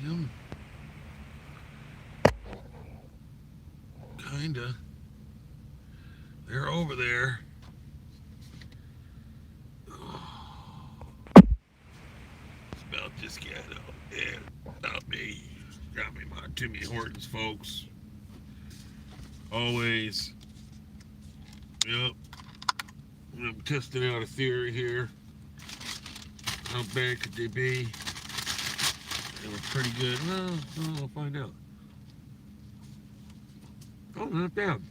him. Kinda. They're over there. Oh, it's about this guy though. Yeah, not me. Got me my Timmy Hortons, folks. Always. Yep. I'm testing out a theory here. How bad could they be? They were pretty good. Well, we'll find out. Oh, not bad.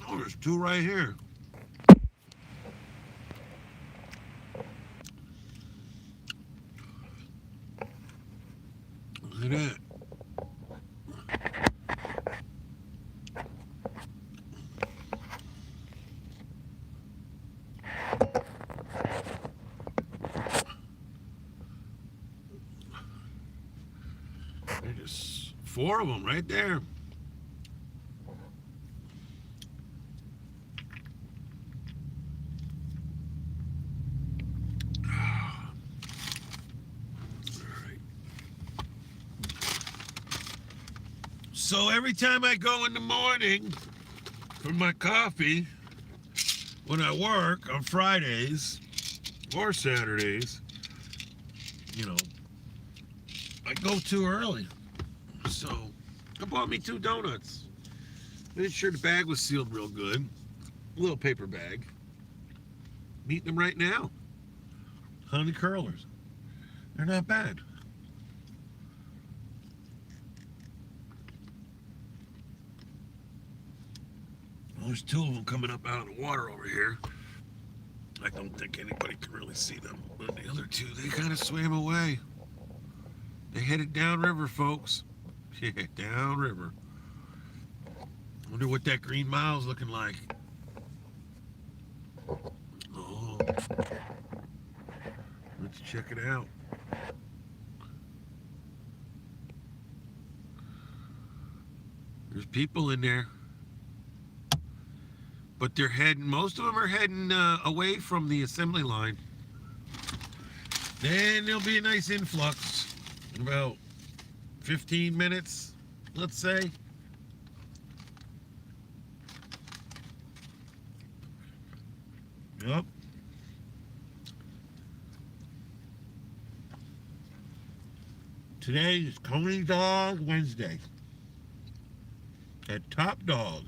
Oh, there's two right here. Look at that. There's just four of them right there. All right. So every time I go in the morning for my coffee, when I work on Fridays or Saturdays, you know, I go too early. So I bought me two donuts. Made sure the bag was sealed real good. A little paper bag. I'm eating them right now. Honey curlers. They're not bad. Well, there's two of them coming up out of the water over here. I don't think anybody can really see them. But the other two, they kind of swam away. They headed downriver, folks. Yeah, downriver. Wonder what that Green Mile's looking like. Oh, let's check it out. There's people in there, but they're heading. Most of them are heading away from the assembly line. Then there'll be a nice influx in about 15 minutes, let's say. Yep. Today is Coney Dog Wednesday at Top Dog.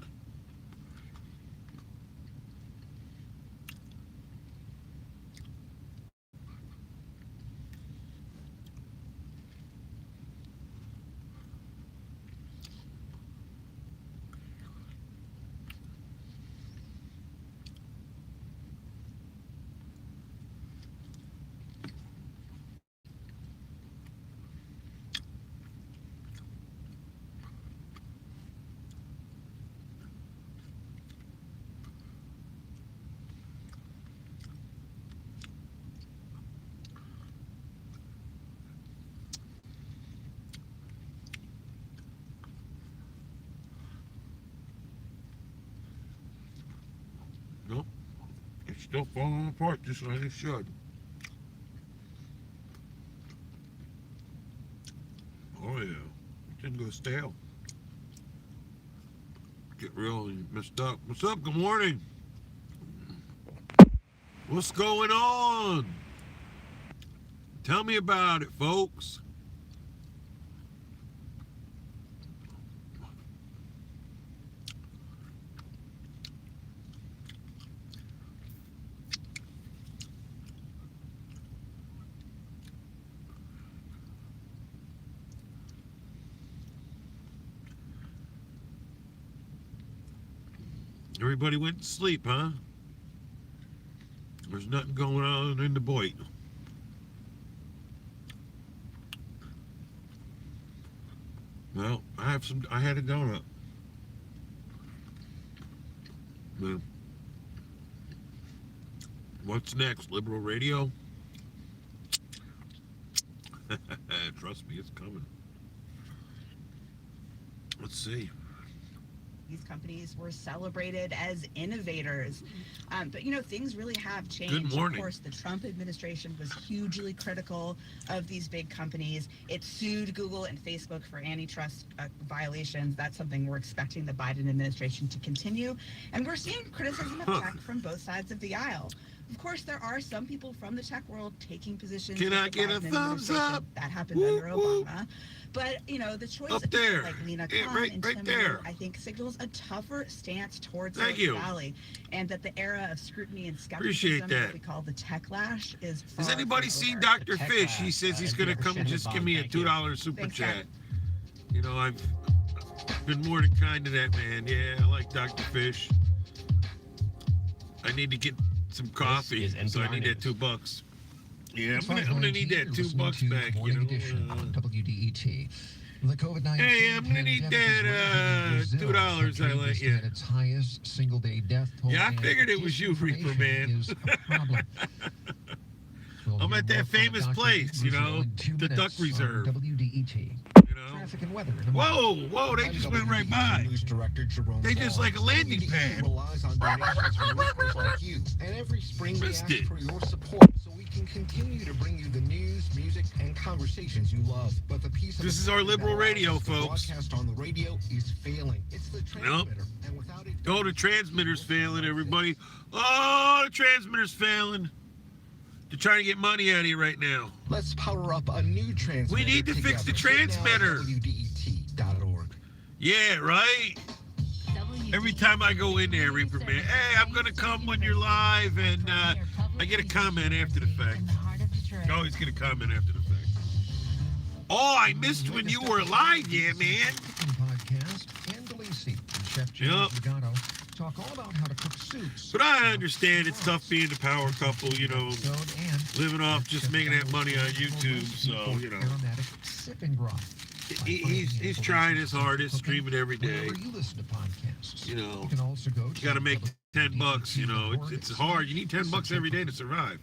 Nope, it's still falling apart just like it should. Oh yeah, it didn't go stale. Get really messed up. What's up? Good morning. What's going on? Tell me about it, folks. Everybody went to sleep, huh? There's nothing going on in the Boyd. Well, I have some. I had a donut. Yeah. What's next? Liberal radio? Trust me, it's coming. Let's see. These companies were celebrated as innovators. But, you know, things really have changed. Good morning. Of course, the Trump administration was hugely critical of these big companies. It sued Google and Facebook for antitrust violations. That's something we're expecting the Biden administration to continue. And we're seeing criticism of tech from both sides of the aisle. Of course, there are some people from the tech world taking positions. Can I get a thumbs up? That happened under Obama. But, you know, the choice Up of there. people like Lena Yeah, Khan right and there. Tim Wu, I think, signals a tougher stance towards Thank Silicon you. Valley, and that the era of scrutiny and Appreciate skepticism that. we call the techlash is far Has anybody from seen over. Dr. Fish? He says he's going to come and just give me a $2 super Thanks, chat. Scott. You know, I've been more than kind to that man. Yeah, I like Dr. Fish. I need to get some coffee, is so I NPR need that News. $2. Yeah, It's I'm gonna need that You're listening $2 to back. You Morning know. Edition on WDET. The COVID-19 Hey, I'm gonna need pandemic is that, raging in Brazil. $2 I Country let just you. had its highest single-day death toll. Yeah, I and figured it was you, Reaper disinformation Man. is a problem. We'll I'm hear at more that from famous Dr. place, you Brazil know, in 2 the minutes Duck Reserve. on WDET. You know. Traffic and weather in a moment. Whoa, they just went right by. News Director Jerome They just like a landing pad. relies on donations from listeners like you. And every spring we Missed ask it. for your support so we can continue to bring you the news, music, and conversations you love. But the piece of This the is our puzzle that liberal allows radio, us to folks. Broadcast on the radio is failing. It's the transmitter. And without it, Oh, the transmitter's failing, everybody. Oh, the transmitter's failing. They're trying to get money out of you right now. let's power up a new transmitter. We need to fix the together. transmitter. WDET.org. Yeah, right? Every time I go in there, Reaper Man, hey, I'm going to come when you're live, and I get a comment after the fact. I always get a comment after the fact. Oh, I missed when you were live, yeah, man. Podcast and Delisi and Chef James Yep. Zagato talk all about how to cook soups. But I understand it's tough being the power couple, you know, living off just making that money on YouTube, so, you know. Aromatic sipping broth. He's trying his hardest, streaming every day. Wherever you listen to podcasts. You know, You can also go you got to make $10, you know. It's hard. You need $10 every day to survive.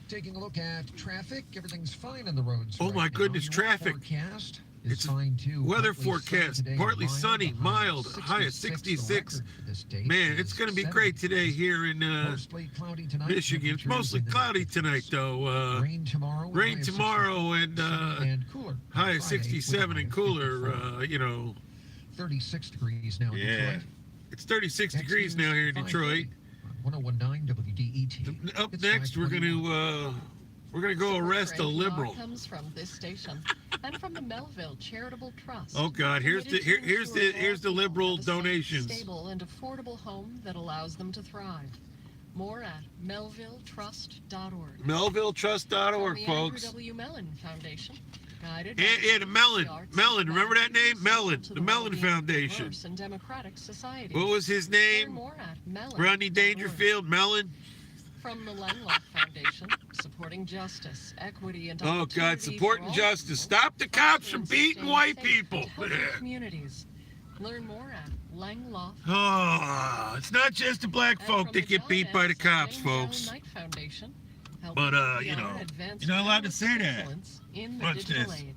Taking a look at traffic, everything's fine on the roads. Oh, right my now. goodness, Your traffic. Forecast is It's a fine too. weather Partly sunny forecast, today, partly sunny, the mild, high of 66. the record for this date Man, is it's going to be 70. great today here in Mostly cloudy tonight. Michigan. It's mostly temperatures in the cloudy 50s. tonight, though. Rain tomorrow. Rain high of tomorrow 66, and cooler. on high of Friday with a 67 high and of cooler, 54. you know. 36 degrees now in Yeah. Detroit. It's 36 Next degrees is now here in 5:30 Detroit. on 1019 WDET. Up It's next, we're going 5:21. to go arrest a Super Trade liberal. Law comes from this station and from the Melville Charitable Trust. Oh God, here's the committed to here's ensure the here's the all people liberal have a safe, donations. Stable and affordable home that allows them to thrive. More at melvilletrust.org. MelvilleTrust.org, From the folks. Andrew W. Mellon Foundation. Guided Yeah, the Mellon. arts, Mellon, remember that name? essential Mellon. to The Mellon well-being of Foundation. diverse and democratic society. What was his Learn name? more at mellon.org. Rodney Dangerfield. Mellon. From the Lenlock Foundation, supporting justice, equity, and Oh God, opportunity supporting for all justice. people, Stop the cops from fostering beating staying white safe people. and healthy communities. Learn more at Langloff. Oh, it's not just the black And folk from that the get beat by the John cops, F. Wayne folks. Knight Foundation, But, helping you know, beyond advanced you're not allowed to say powers of that. influence in the Watch digital this. age.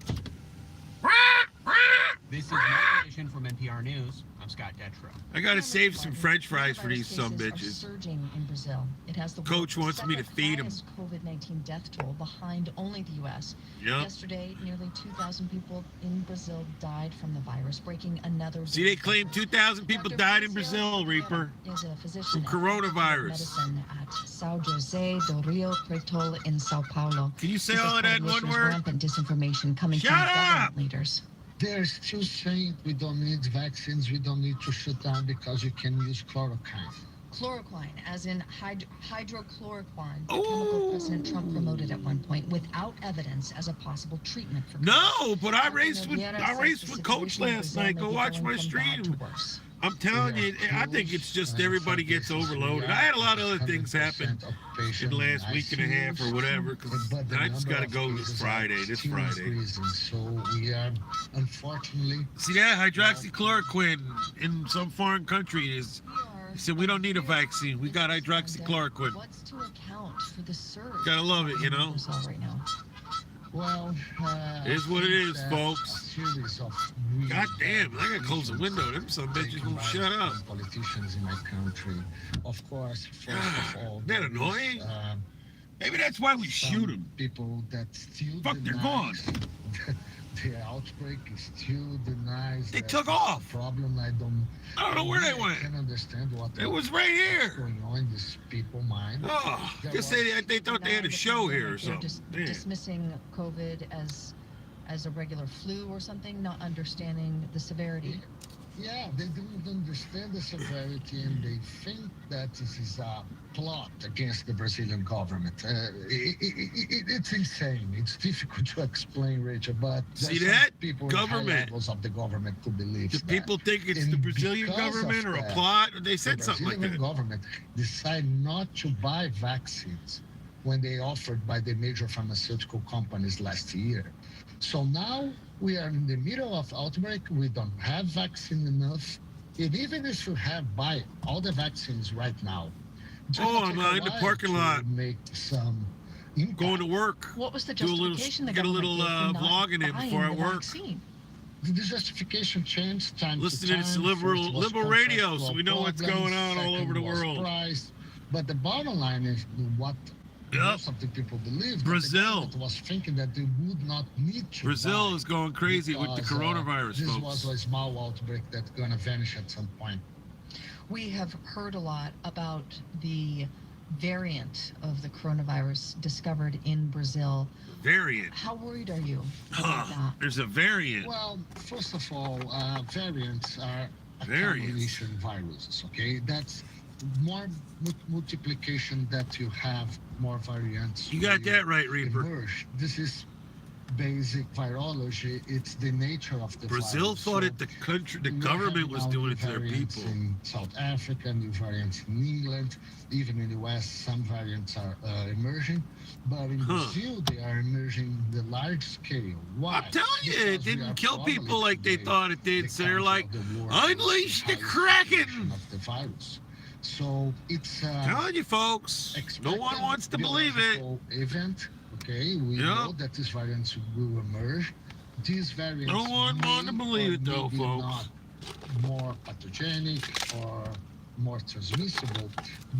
This is Morning Edition from NPR News. I'm Scott Detrow. I gotta save some French fries for these sumbitches. Surging in Brazil. It has the Coach world's wants me to second feed 'em. highest COVID-19 death toll behind only the U.S. Yep. Yesterday, nearly 2,000 people in Brazil died from the virus, breaking another. See, they claim 2,000 people died in Brazil, Reaper. Is a physician From at the coronavirus. Medicine at São José do Rio Preto in Sao Paulo. Can you say He says all of that in part of the one issue is word? rampant disinformation coming Shut from up! government leaders. They're still saying we don't need vaccines, we don't need to shut down because you can use chloroquine. Chloroquine, as in hydrochloroquine, the Oh. chemical President Trump promoted at one point without evidence as a possible treatment for COVID. No, but I Dr. raced with Nogueira I says raced the with Coach situation in last Brazil night. may Go be watch going my from bad stream. to worse. I'm telling you, I think it's just everybody gets overloaded. I had a lot of other things happen in the last week and a half or whatever, because I just got to go this Friday. So we are, unfortunately, See that hydroxychloroquine in some foreign country is We are He said, we don't need a vaccine. We got hydroxychloroquine. What's to account for the surge? Gotta love it, you in know? Brazil right now? Well, Here's what it is, a folks. series of really God damn, I gotta bad close the window. Them some bitches taken won't by shut up. some politicians in my country. Of course, first of all, That there is, annoying? Maybe that's why we some shoot them. people that still Fuck, they're denies the outbreak still denies They that took it's off. a problem. I don't know where they went. I can understand what It was right what's here. going on in these people's mind. Oh, There guess was- they thought they had a show here or They're something. Damn. dismissing COVID as a regular flu or something, not understanding the severity. Yeah, they don't understand the severity and they think that this is a plot against the Brazilian government. It's insane. It's difficult to explain, Rachel, but See there's that? some people in high Government. levels of the government who believe Do that. people think it's And the Brazilian because of government or a that, plot? They The said something like Brazilian that. government decided not to buy vaccines when they offered by the major pharmaceutical companies last year. So now we are in the middle of outbreak. We don't have vaccine enough. And even if you have buy all the vaccines right now, it's Oh, gonna I'm take a in the while parking to lot. Make some impact. Going to work. What was the Do a little- justification the get a government little, gave for not vlog in it buying before I the work. vaccine? The justification changed time Listen to to time. this liberal- First was liberal radio, so contractual we know what's problems. going on all Second over the was world. price. But the bottom line is what Yep. most of the people believe. that Brazil. The government was thinking that they would not need to Brazil buy is going crazy with the because, coronavirus, this folks. was a small outbreak that's gonna vanish at some point. We have heard a lot about the variant of the coronavirus discovered in Brazil. Variant. How worried are you about Huh. that? There's a variant. Well, first of all, variants are a Variants. combination viruses. Okay, that's more multiplication that you have more variants. You got will that right, Reaper. emerge. This is basic virology. It's the nature of the Brazil virus. thought So it the we government have was now doing new it to their variants people. in South Africa, new variants in England, even in the West, some variants are emerging. But in Huh. Brazil, they are emerging the large scale. Why? I'm telling you, it Because we are didn't kill probably people like they today thought it did. So they're country like, of the world unleash the with highest Kraken. transmission of the virus. So it's telling you, folks. No one wants to believe it. biological event. Okay, we Yeah. know that these variants will emerge. These variants No one want to may believe or it, though, maybe folks. not more pathogenic or more transmissible,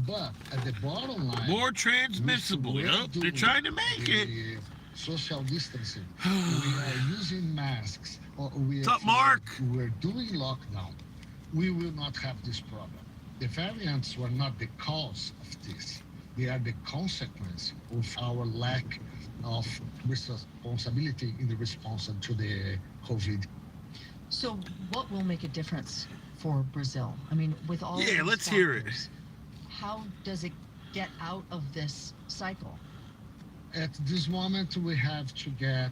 but at the bottom line, More transmissible. we're Yep. They're doing trying to make it. the social distancing. We are using masks. Or What's up, Mark? We're doing lockdown. We will not have this problem. The variants were not the cause of this. They are the consequence of our lack of responsibility in the response to the COVID. So, what will make a difference for Brazil? I mean, with all of Yeah, these let's hear it. factors, how does it get out of this cycle? At this moment, we have to get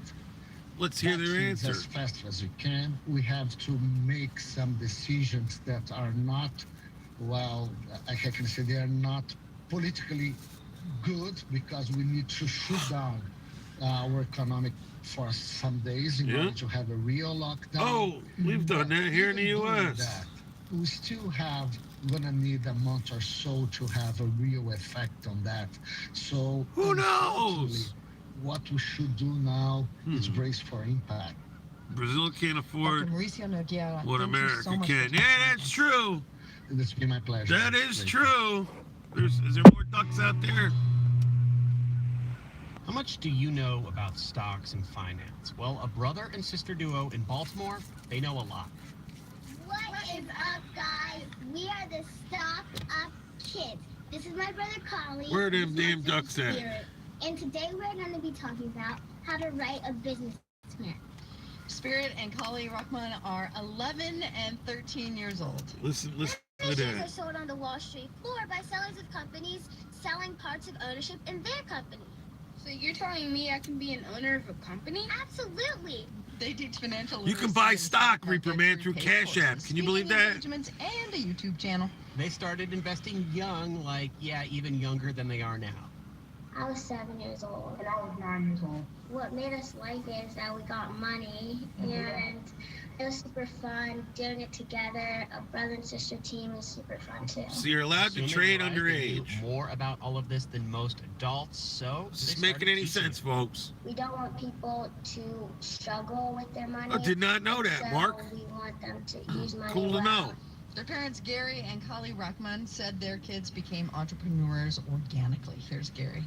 Let's hear their vaccines answer. as fast as we can. We have to make some decisions that are not, well, I can say they are not politically good because we need to shut down our economic for some days in Yeah. order to have a real lockdown. Oh, we've done But that here in the even doing U.S. that, we still have gonna need a month or so to have a real effect on that. So Who knows? unfortunately, what we should do now is Hmm. brace for impact. Brazil can't Dr. afford Mauricio Nogueira, what thank you America so much for can. talking Yeah, with that's us. true. It's been my pleasure. That is Thank you. true. Is there more ducks out there? How much do you know about stocks and finance? Well, a brother and sister duo in Baltimore, they know a lot. What is up, guys? We are the Stock Up Kids. This is my brother Collie. Where are them This is my damn sister ducks at? Spirit. And today we're going to be talking about how to write a business plan. Spirit and Kali Rahman are 11 and 13 years old. Listen to Shares are that. sold on the Wall Street floor by sellers of companies selling parts of ownership in their company. So you're telling me I can be an owner of a company? Absolutely. They teach financial You can literacy buy and stock, market Reaper Man, through paid Cash App. courses, Can you believe speaking that? engagements, and a YouTube channel. They started investing young, like, yeah, even younger than they are now. I was 7 years old. And I was 9 years old. What made us like it is that we got money, and it was super fun doing it together. A brother and sister team is super fun too. So you're allowed to Assuming trade Verizon knew underage. more about all of this than most adults, so Is this they making started any teaching sense, folks? We don't want people to struggle with their money. I did not know that, so Mark. we want them to use money Cool to well. know. Their parents, Gary and Kali Rahman, said their kids became entrepreneurs organically. Here's Gary.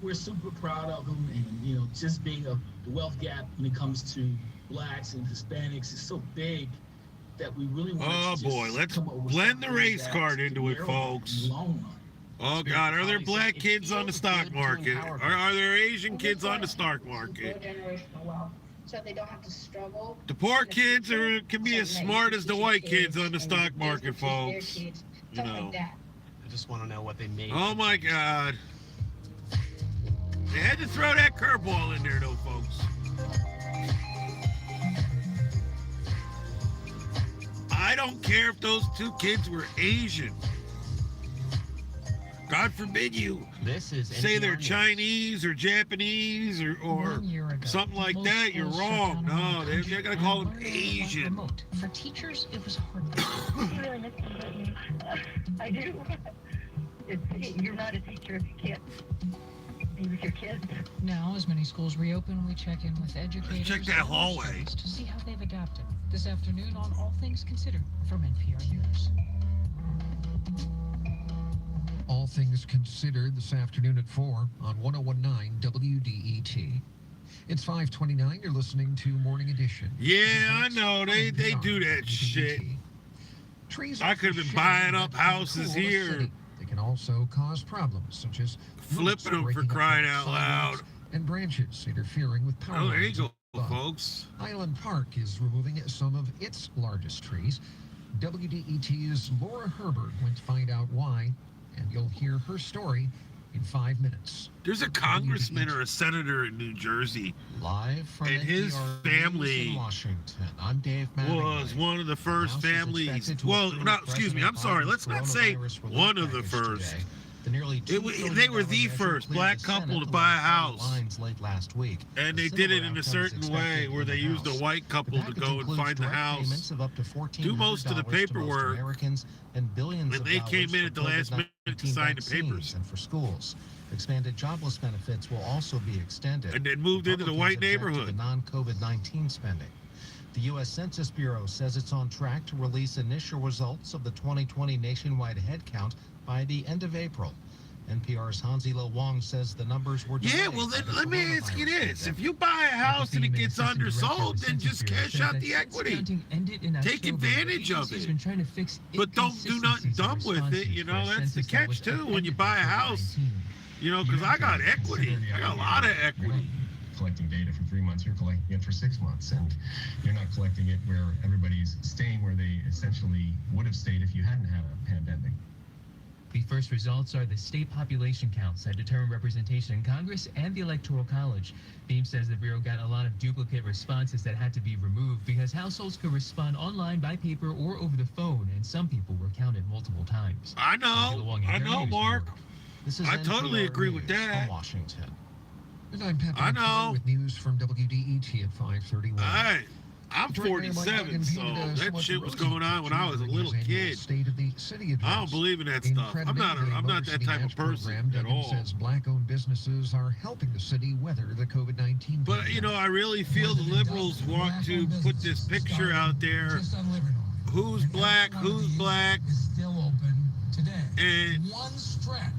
We're super proud of them, and just being the wealth gap when it comes to blacks and Hispanics is so big that we really want Oh to boy, let's blend the race card into it, folks. Oh God, are there black kids on the stock market? Are there Asian kids on the stock market? Generational wealth, so they don't have to struggle. The poor kids can be as smart as the white kids on the stock market, folks. You know. I just want to know what they made. Oh my God. They had to throw that curveball in there, though, folks. I don't care if those two kids were Asian. God forbid you This is say they're NPR News. Chinese or Japanese or 1 year ago, something like most that. You're schools shut wrong. down around No, the they're country going to call and them learning went Asian. remote. For teachers, it was hard. really miss them, Brittany. I do. You're not a teacher if you can't be with your kids. Now, as many schools reopen, we check in with educators Check that and hallway. students to see how they've adapted. This afternoon on All Things Considered from NPR News. All Things Considered this afternoon at 4 on 1019 WDET. It's 5:29. You're listening to Morning Edition. Yeah, I know. They do that shit. Trees I are could have for been shade buying that up can houses cool a here. city. They can also cause problems such as Flipping them for breaking up crying the out sidewalks loud. and branches interfering with power Oh, there you lines go, above. folks. Island Park is removing some of its largest trees. WDET's Laura Herbert went to find out why, and you'll hear her story in 5 minutes. There's a congressman or a senator in New Jersey. Live from And his NPR family News in Washington. I'm Dave Mattingly. Was one of the first House is families. expected to Well, approve no, excuse me. I'm President sorry. Biden's Let's not say coronavirus relief one of the package first. today. The nearly $2 billion They were the measure first cleared black the couple Senate to buy a along party house. lines late last week. And they similar did it in a outcomes certain way expected where in they the used a House. white couple The to package go and includes find the direct house. payments of up to Do most of the $1,400 to most paperwork. Americans and billions When of they dollars came in for at the last minute to COVID-19 sign the vaccines papers. and for schools. Expanded jobless benefits will also be extended. And then moved into the white Republicans object to neighborhood. the non-COVID-19 spending. The U.S. Census Bureau says it's on track to release initial results of the 2020 nationwide headcount by the end of April. NPR's Hansi-Lo Wong says the numbers were delayed. Yeah, well, then by the let me ask you coronavirus this. pandemic. If you buy a house and it gets undersold, then just cash out the equity. Take advantage of it. But do not dump with it. You know, that's the catch, too, when you buy a house. You know, because I got equity. I got a lot of equity. Collecting data for 3 months, you're collecting it for 6 months, and you're not collecting it where everybody's staying where they essentially would have stayed if you hadn't had a pandemic. The first results are the state population counts that determine representation in Congress and the Electoral College. Beam says the Bureau got a lot of duplicate responses that had to be removed because households could respond online, by paper, or over the phone, and some people were counted multiple times. I know, Mark. This is I totally NPR agree with News that. from Washington. And I'm Pat I McClure know. with news from WDET at 5:31. Hey, I'm Join Mayor Mike 47, Duggan so painted a that somewhat shit was rosy going on when I was a picture during little his annual kid. State of the City address. I don't believe in that In stuff. I'm not crediting the that Motor City type of Match person program, at Duggan all. says black-owned businesses are helping the city weather the COVID-19 But, you know, I really feel the liberals want to put this picture out there. Who's black, Still open today. and One stretch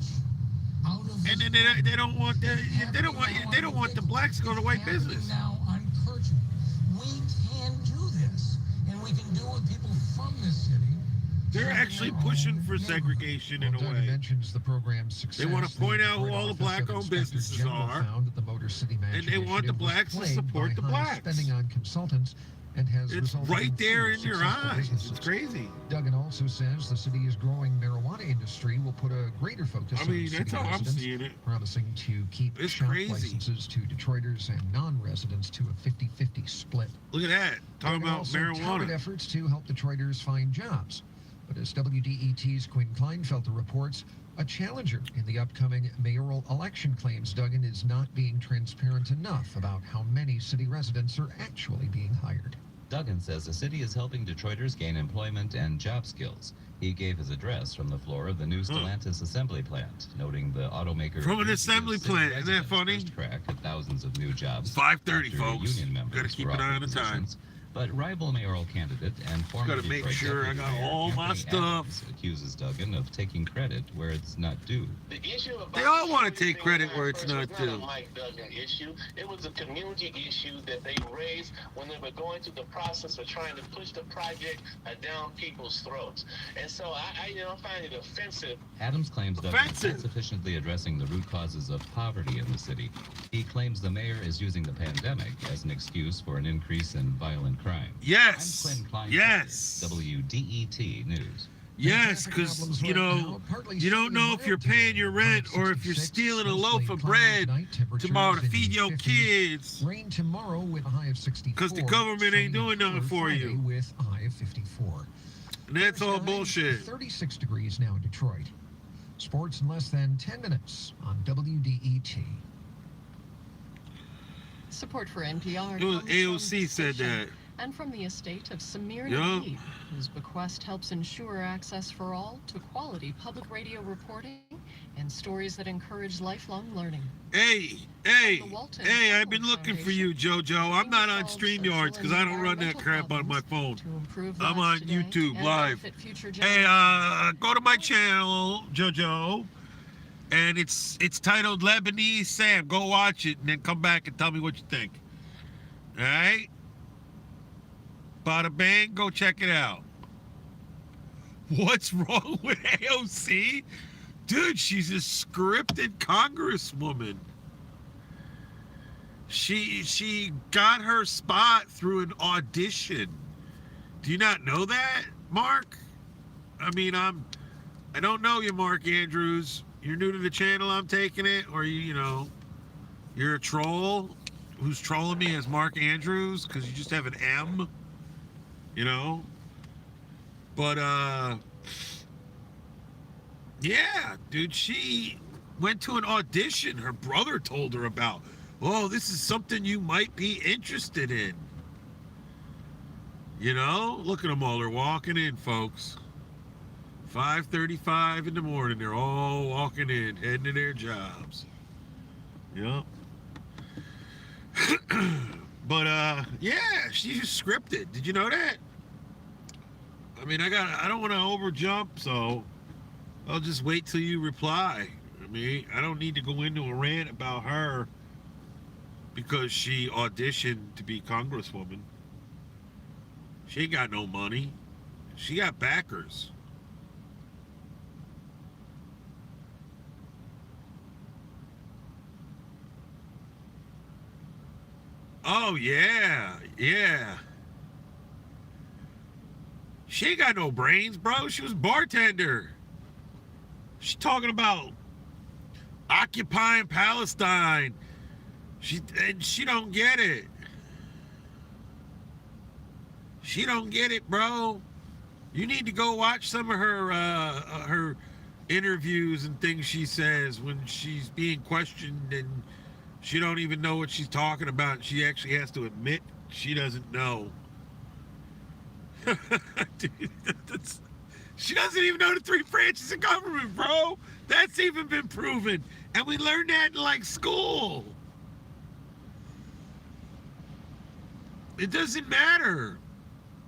out of and then they don't want they don't want the blacks to go to white business. now on Kirchner. We can do this, and we can do it with people from the city. They're actually pushing for segregation in a Duggan way. mentions the program's success. They want to point out who Detroit all the Office of black-owned Inspector businesses General are, found that the Motor City Match and they want the initiative was blacks to plagued support by the high blacks. spending on consultants and has It's resulted right in there fewer in your successful eyes. businesses. It's crazy. Duggan also says the city's growing marijuana industry will put a greater focus I on mean, city that's how I'm residents, seeing it. promising to keep It's shop crazy. licenses to Detroiters and non-residents to a 50-50 split. Look at that. Talking Duggan about also touted marijuana. efforts to help Detroiters find jobs. But as WDET's Quinn Kleinfelter reports, a challenger in the upcoming mayoral election claims Duggan is not being transparent enough about how many city residents are actually being hired. Duggan says the city is helping Detroiters gain employment and job skills. He gave his address from the floor of the new Stellantis assembly plant, noting the automaker From an assembly plant. Isn't that funny? Crack at thousands of new jobs. 5:30, folks. Union members Gotta keep were an eye offered on the time. positions. But rival mayoral candidate and former Gotta make Detroit sure I deputy got mayor all my Anthony stuff. Adams accuses Duggan of taking credit where it's not due. They all want to take credit where it's not Not due. a Mike Duggan issue. It was a community issue that they raised when they were going through the process of trying to push the project down people's throats. And so I find it offensive. Adams claims Duggan is not sufficiently addressing the root causes of poverty in the city. He claims the mayor is using the pandemic as an excuse for an increase in violent crime. Yes. I'm Quinn Kleinfelter, Yes. WDET News. Yes, because, you don't know if you're paying your rent or if you're stealing a loaf of bread tomorrow to feed your kids. Rain tomorrow with a high of 64. Because the government ain't doing nothing for Friday you. with a high of 54. And that's all Thursday, bullshit. 36 degrees now in Detroit. Sports in less than 10 minutes on WDET. Support for NPR. It was comes AOC from said that. And from the estate of Samir Yeah. Nadeeb, whose bequest helps ensure access for all to quality public radio reporting and stories that encourage lifelong learning. Hey, I've been looking for you, JoJo. I'm not on StreamYards because I don't run that crap on my phone. I'm on YouTube Live. Hey, go to my channel, JoJo, and it's titled Lebanese Sam. Go watch it and then come back and tell me what you think. All right? Bada bang, go check it out. What's wrong with AOC? Dude, she's a scripted congresswoman. She got her spot through an audition. Do you not know that, Mark? I mean, I don't know you, Mark Andrews. You're new to the channel, I'm taking it, or you're a troll who's trolling me as Mark Andrews because you just have an M. But yeah, dude, she went to an audition her brother told her about. Oh, this is something you might be interested in. Look at them all, they're walking in, folks. 5:35 in the morning, they're all walking in, heading to their jobs. Yep. But yeah, she's scripted. Did you know that? I mean, I don't want to overjump, so I'll just wait till you reply. I mean, I don't need to go into a rant about her because she auditioned to be congresswoman. She ain't got no money. She got backers. Oh, yeah. She ain't got no brains, bro. She was a bartender. She's talking about occupying Palestine. She don't get it. She don't get it, bro. You need to go watch some of her interviews and things she says when she's being questioned and she don't even know what she's talking about. She actually has to admit she doesn't know. Dude, she doesn't even know the three branches of government, bro. That's even been proven. And we learned that in school. It doesn't matter.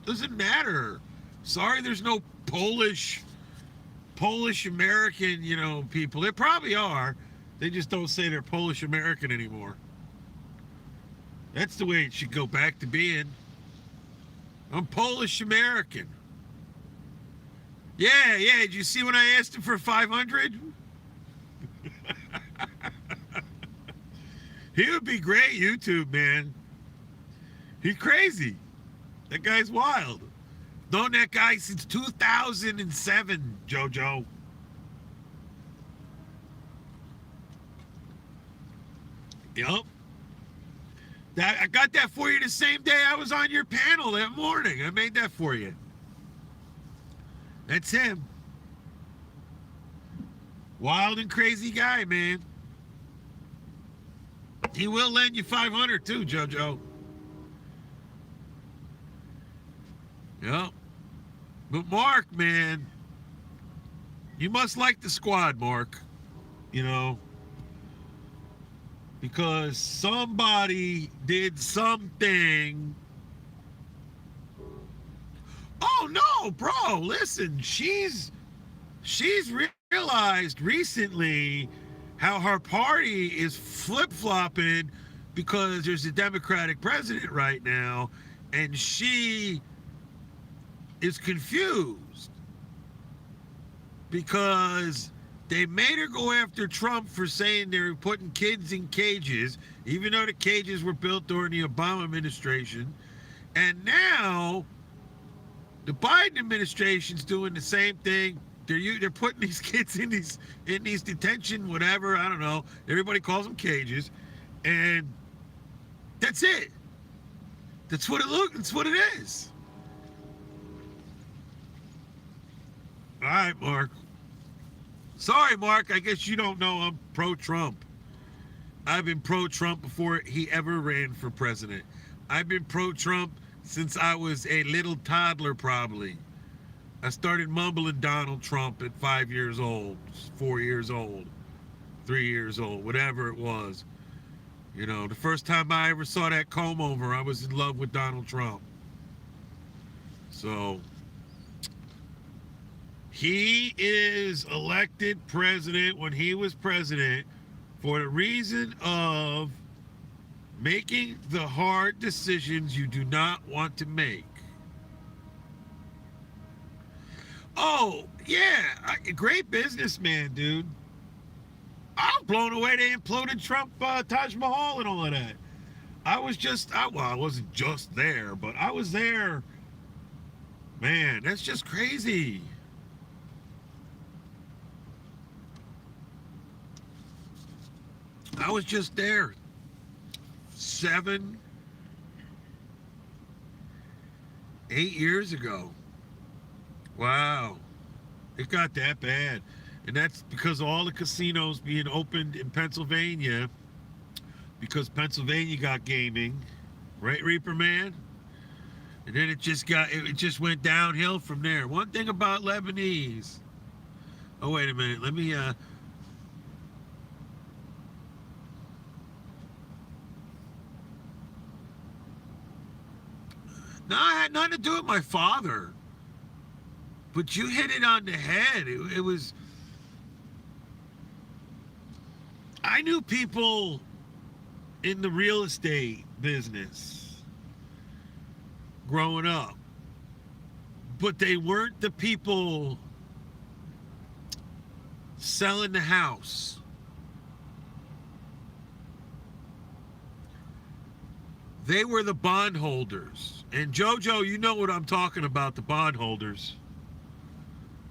Doesn't matter. Sorry, there's no Polish American, people. There probably are. They just don't say they're Polish American anymore. That's the way it should go back to being. I'm Polish American. Yeah. Did you see when I asked him for 500? He would be great YouTube, man. He's crazy. That guy's wild. Known that guy since 2007, JoJo. Yup. I got that for you the same day I was on your panel that morning. I made that for you. That's him. Wild and crazy guy, man. He will lend you 500 too, JoJo. Yep. But Mark, man, you must like the squad, Mark. You know, because somebody did something. Oh no, bro! Listen, she's realized recently how her party is flip-flopping because there's a Democratic president right now, and she is confused because they made her go after Trump for saying they were putting kids in cages, even though the cages were built during the Obama administration. And now the Biden administration's doing the same thing. They're putting these kids in these detention, whatever, I don't know. Everybody calls them cages. And that's it. That's what it is. All right, Mark. Sorry, Mark. I guess you don't know I'm pro-Trump. I've been pro-Trump before he ever ran for president. I've been pro-Trump since I was a little toddler, probably. I started mumbling Donald Trump at 5 years old, 4 years old, 3 years old, whatever it was. You know, the first time I ever saw that comb over, I was in love with Donald Trump. So he is elected president when he was president for the reason of making the hard decisions you do not want to make. Oh, yeah, great businessman, dude. I was blown away they imploded Trump Taj Mahal and all of that. I wasn't just there, but I was there. Man, that's just crazy. I was just there 7, 8 years ago. Wow. It got that bad. And that's because of all the casinos being opened in Pennsylvania, because Pennsylvania got gaming. Right, Reaper Man? And then it just went downhill from there. One thing about Lebanese. Oh, wait a minute. Let me No, it had nothing to do with my father. But you hit it on the head. It was... I knew people in the real estate business growing up. But they weren't the people selling the house. They were the bondholders. And JoJo, you know what I'm talking about, the bondholders.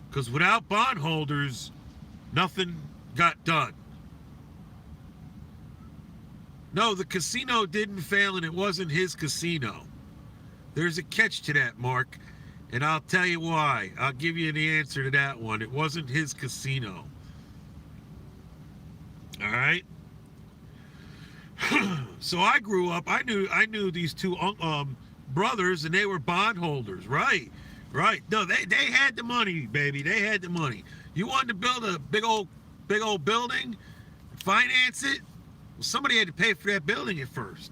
Because without bondholders, nothing got done. No, the casino didn't fail, and it wasn't his casino. There's a catch to that, Mark, and I'll tell you why. I'll give you the answer to that one. It wasn't his casino. All right? So I grew up, I knew these two brothers, and they were bondholders, right? Right. No, they had the money, baby. They had the money. You wanted to build a big old building, finance it. Well, somebody had to pay for that building at first.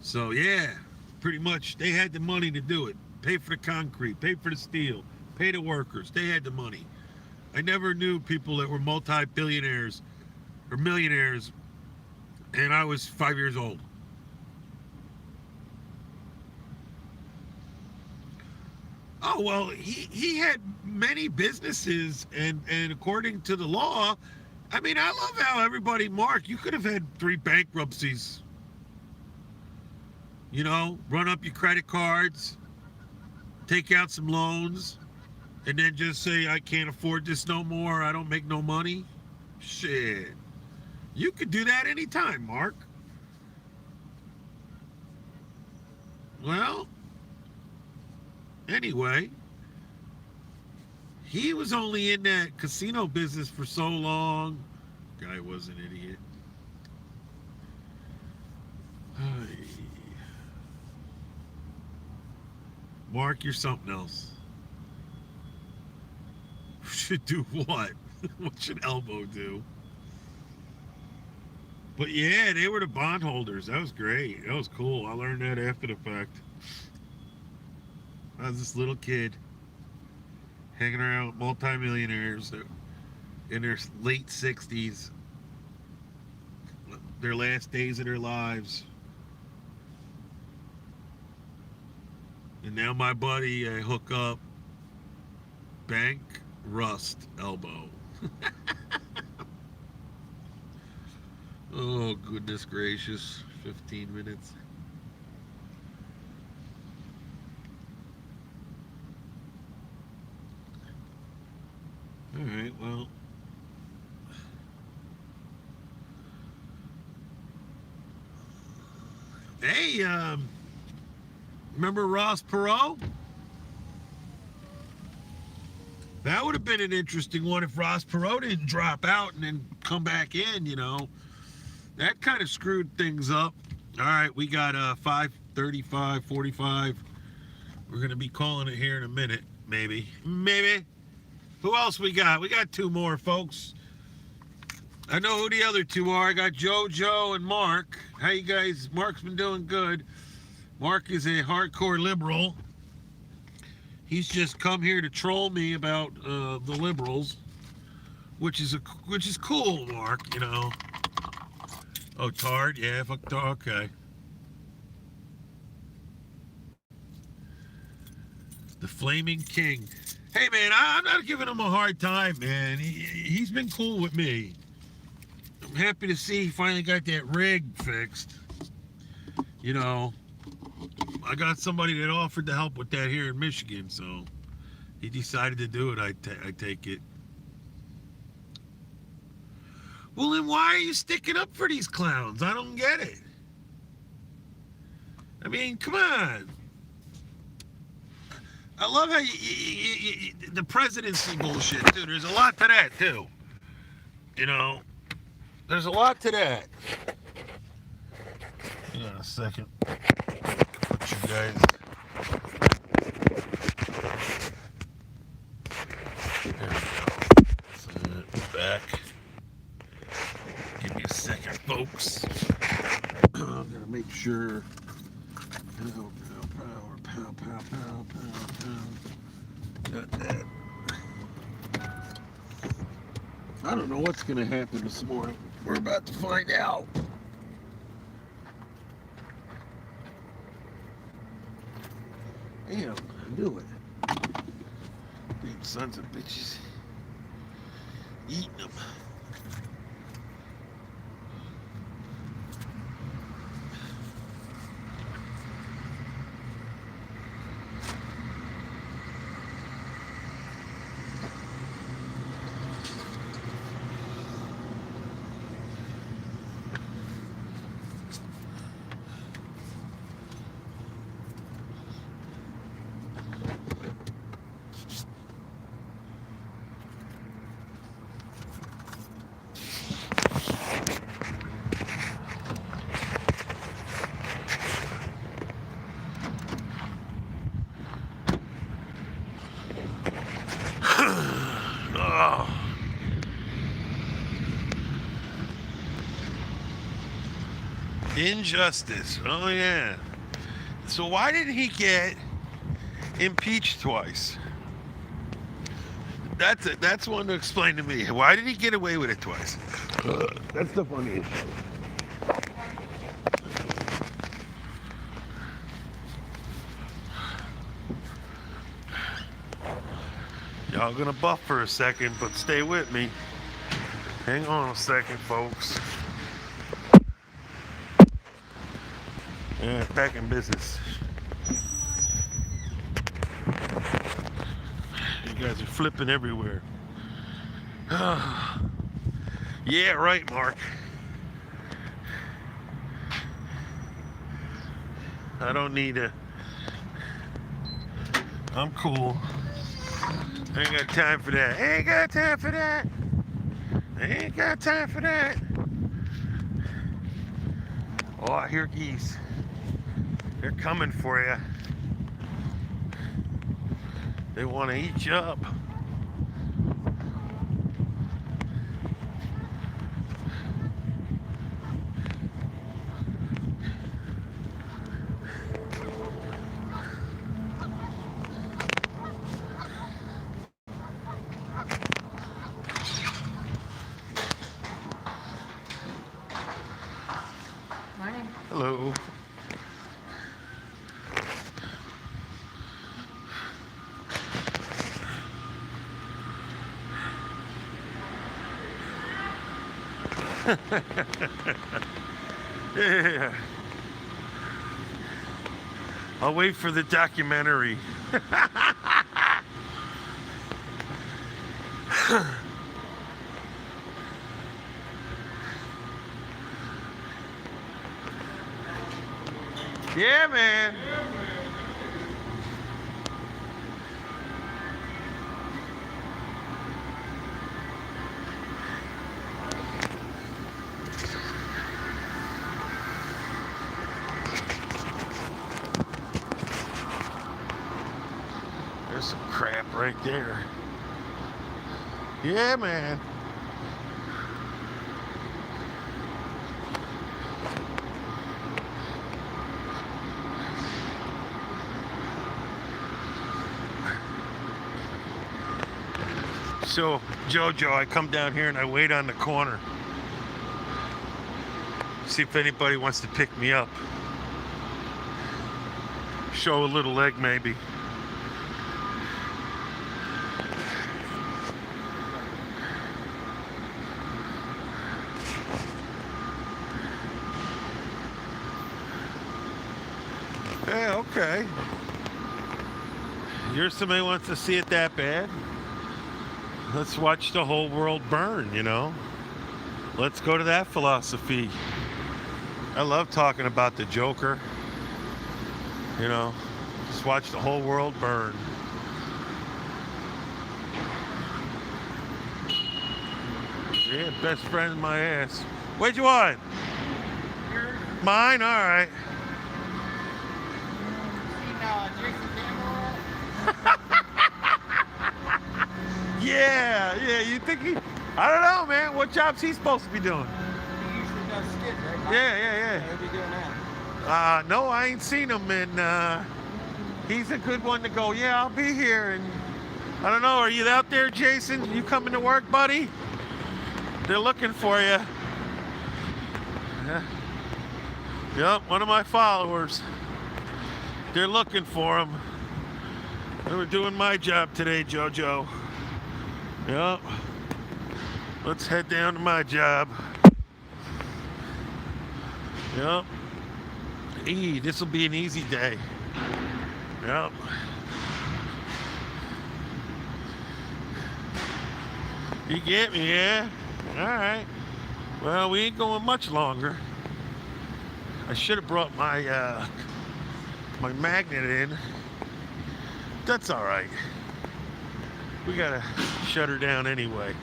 So yeah, pretty much they had the money to do it. Pay for the concrete, pay for the steel, pay the workers. They had the money. I never knew people that were multi-billionaires or millionaires, and I was 5 years old. Oh, well, he had many businesses, and according to the law, I mean, I love how everybody, Mark, you could have had 3 bankruptcies. You know, run up your credit cards, take out some loans, and then just say, I can't afford this no more, I don't make no money. Shit. You could do that anytime, Mark. Well, anyway, He was only in that casino business for so long. Guy was an idiot. Mark, you're something else. Should do what? What should Elbow do? But yeah, they were the bondholders. That was great. That was cool. I learned that after the fact. I was this little kid hanging around with multimillionaires in their late 60s, their last days of their lives. And now my buddy, I hook up Bank Rust Elbow. Oh, goodness gracious. 15 minutes. All right, well. Hey, remember Ross Perot? That would have been an interesting one if Ross Perot didn't drop out and then come back in, you know. That kind of screwed things up. All right, we got 5:35, 45. We're going to be calling it here in a minute, maybe. Maybe. Who else we got? We got two more, folks. I know who the other two are. I got JoJo and Mark. How you guys? Mark's been doing good. Mark is a hardcore liberal. He's just come here to troll me about the liberals, which is cool, Mark. You know. Oh, Tard? Yeah, fuck Tard. Okay. The Flaming King. Hey, man, I'm not giving him a hard time, man. He's been cool with me. I'm happy to see he finally got that rig fixed. You know, I got somebody that offered to help with that here in Michigan, so he decided to do it, I take it. Well, then why are you sticking up for these clowns? I don't get it. I mean, come on. I love how the presidency bullshit, too. There's a lot to that, too. You know, there's a lot to that. Hang on a second. Put you guys... There we go. So, back. Give me a second, folks. I'm gonna make sure. Pow, pow, pow, pow, pow. Got that. I don't know what's gonna happen this morning. We're about to find out. Damn, I knew it. Damn sons of bitches. Eating them. Injustice. Oh yeah. So why did he get impeached twice? That's one to explain to me. Why did he get away with it twice? That's the funniest. Y'all gonna buff for a second, but stay with me. Hang on a second, folks. Yeah, back in business. You guys are flipping everywhere. Yeah, right, Mark. I don't need a... I'm cool. I ain't got time for that. Ain't got time for that. Ain't got time for that. Oh, I hear geese. They're coming for you. They want to eat you up. Morning. Hello. Yeah. I'll wait for the documentary. Yeah, man. There's some crap right there. Yeah, man. So, Jojo, I come down here and I wait on the corner. See if anybody wants to pick me up. Show a little leg, maybe. Yeah, okay. You're somebody who wants to see it that bad? Let's watch the whole world burn, you know? Let's go to that philosophy. I love talking about the Joker. You know, just watch the whole world burn. Yeah, best friend in my ass. Which one? Mine? All right. Yeah, you think he... I don't know, man. What job's he supposed to be doing? He usually does skits, right? Yeah. He'll be doing that. No, I ain't seen him, and he's a good one to go, yeah, I'll be here, and I don't know, are you out there, Jason? You coming to work, buddy? They're looking for you. Yeah. Yep, one of my followers. They're looking for him. They were doing my job today, Jojo. Yep. Let's head down to my job. Yep. This will be an easy day. Yep. You get me, yeah? All right. Well, we ain't going much longer. I should have brought my my magnet in. That's all right. We gotta shut her down anyway.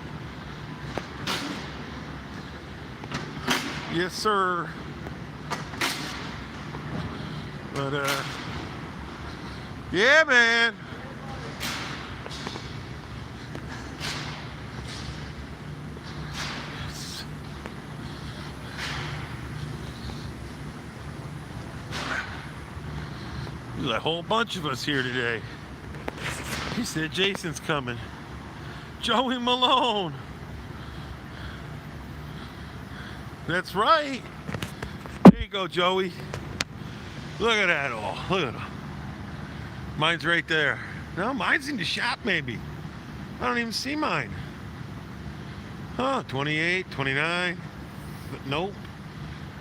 Yes, sir. But yeah, man. There's a whole bunch of us here today. He said Jason's coming. Joey Malone. That's right. There you go, Joey. Look at that all. Look at it. Mine's right there. No, mine's in the shop maybe. I don't even see mine. Huh, 28, 29. Nope.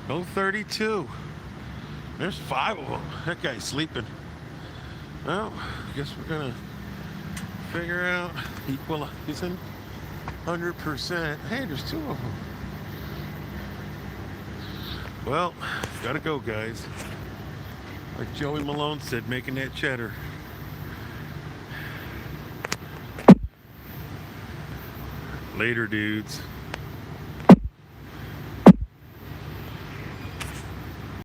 No 32. There's 5 of them. That guy's sleeping. Well, I guess we're gonna figure out equalizing 100%. Hey, there's 2 of them. Well, gotta go, guys. Like Joey Malone said, making that cheddar. Later, dudes.